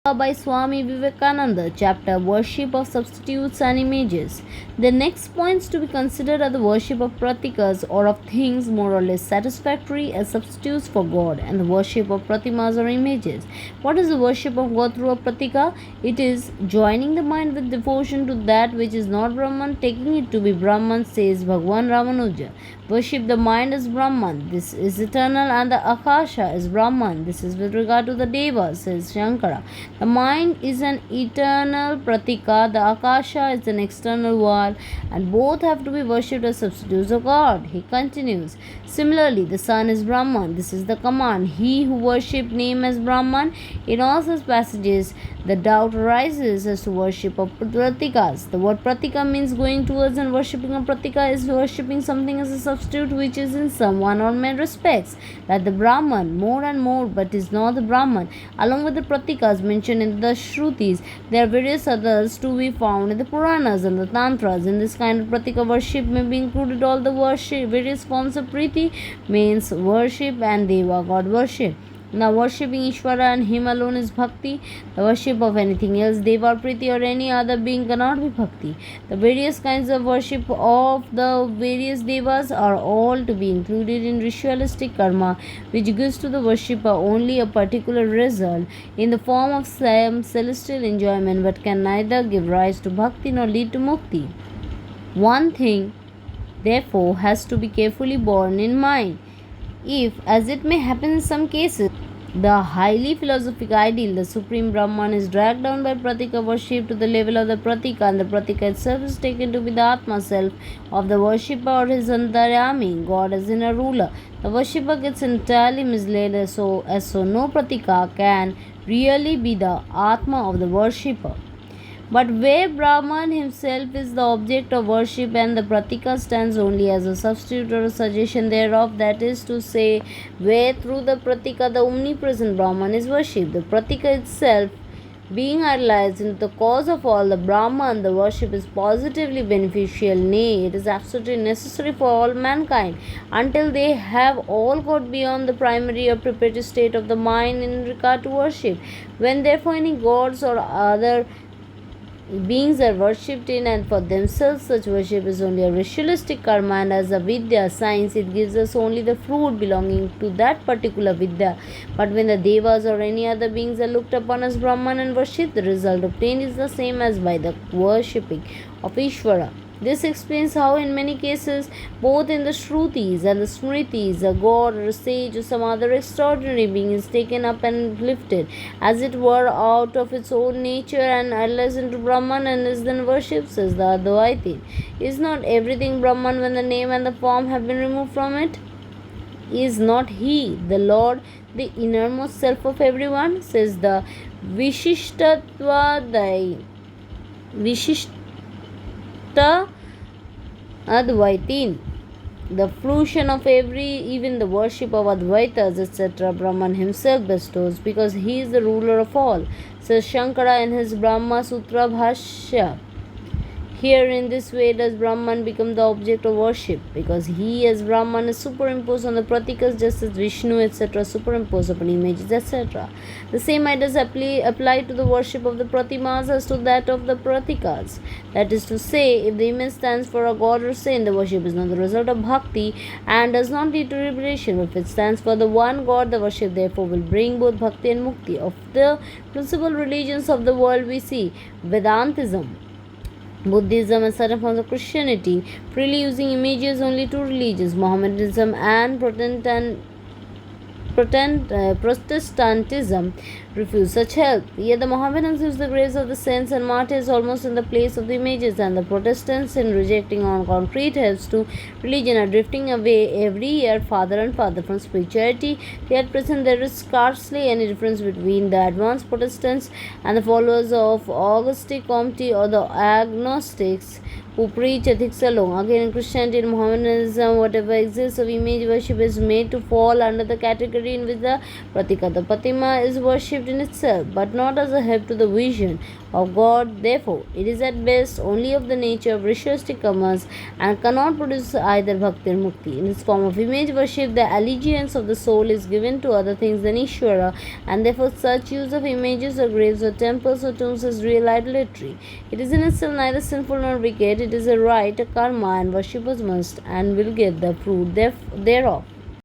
By Swami Vivekananda, chapter Worship of Substitutes and Images. The next points to be considered are the worship of pratikas or of things more or less satisfactory as substitutes for God, and the worship of pratimas or images. What is the worship of God through a pratika? It is joining the mind with devotion to that which is not Brahman, taking it to be Brahman, says Bhagwan Ramanuja. Worship the mind as Brahman. This is eternal, and the Akasha is Brahman. This is with regard to the Devas, says Shankara. The mind is an eternal pratika, the Akasha is an external world, and both have to be worshipped as substitutes of God. He continues. Similarly, the sun is Brahman. This is the command. He who worshipped name as Brahman. In all such passages, the doubt arises as to worship of pratikas. The word pratika means going towards, and worshipping a pratika is worshipping something as a substitute which is in some one or many respects, like the Brahman, more and more, but is not the Brahman. Along with the pratikas mentioned in the Shrutis, there are various others to be found in the Puranas and the Tantras. In this kind of pratika worship may be included all the worship, various forms of priti, means worship, and deva, god worship. Now, worshipping Ishvara and Him alone is bhakti. The worship of anything else, deva or priti or any other being, cannot be bhakti. The various kinds of worship of the various devas are all to be included in ritualistic karma, which gives to the worshipper only a particular result in the form of some celestial enjoyment, but can neither give rise to bhakti nor lead to mukti. One thing, therefore, has to be carefully borne in mind. If, as it may happen in some cases, the highly philosophic ideal, the supreme Brahman, is dragged down by pratika worship to the level of the pratika, and the pratika itself is taken to be the Atma self of the worshipper or his Antaryami, God as in a ruler, the worshipper gets entirely misled as so no pratika can really be the Atma of the worshipper. But where Brahman himself is the object of worship and the pratika stands only as a substitute or a suggestion thereof, that is to say, where through the pratika the omnipresent Brahman is worshipped, the pratika itself being idolized into the cause of all the Brahman, the worship is positively beneficial, nay, it is absolutely necessary for all mankind, until they have all got beyond the primary or preparatory state of the mind in regard to worship. When therefore any gods or other beings are worshipped in and for themselves, such worship is only a ritualistic karma, and as a vidya, science, it gives us only the fruit belonging to that particular vidya. But when the devas or any other beings are looked upon as Brahman and worshipped, the result obtained is the same as by the worshipping of Ishvara. This explains how in many cases, both in the Shrutis and the Smritis, a god or a sage or some other extraordinary being is taken up and lifted, as it were, out of its own nature and idolized into Brahman and is then worshipped, says the Advaiti. Is not everything Brahman when the name and the form have been removed from it? Is not He, the Lord, the innermost self of everyone, says the Vishishtatvadai. Advaitin. The fruition of every, even the worship of Advaitas, etc., Brahman himself bestows, because he is the ruler of all, says Shankara in his Brahma Sutra Bhashya. Here in this way does Brahman become the object of worship, because he as Brahman is superimposed on the pratikas, just as Vishnu, etc., superimposed upon images, etc. The same ideas apply to the worship of the pratimas as to that of the pratikas. That is to say, if the image stands for a god or saint, the worship is not the result of bhakti and does not lead to liberation. If it stands for the one god, the worship therefore will bring both bhakti and mukti. Of the principal religions of the world we see Vedantism, Buddhism, and certain forms of Christianity, freely using images, only two religions, Mohammedanism and Protestantism, refuse such help. Yet the Mohammedans use the graves of the saints and martyrs almost in the place of the images, and the Protestants, in rejecting on concrete helps to religion, are drifting away every year farther and farther from spirituality. Yet present there is scarcely any difference between the advanced Protestants and the followers of Augustic Comte or the agnostics who preach ethics alone. Again, in Christianity and Mohammedanism, whatever exists of image worship is made to fall under the category in which the pratika, the pratima, is worshipped concept in itself, but not as a help to the vision of God. Therefore, it is at best only of the nature of ritualistic commerce and cannot produce either bhakti or mukti. In this form of image worship, the allegiance of the soul is given to other things than Ishvara, and therefore such use of images or graves or temples or tombs is real idolatry. It is in itself neither sinful nor wicked. It is a right, a karma, and worshippers must and will get the fruit thereof.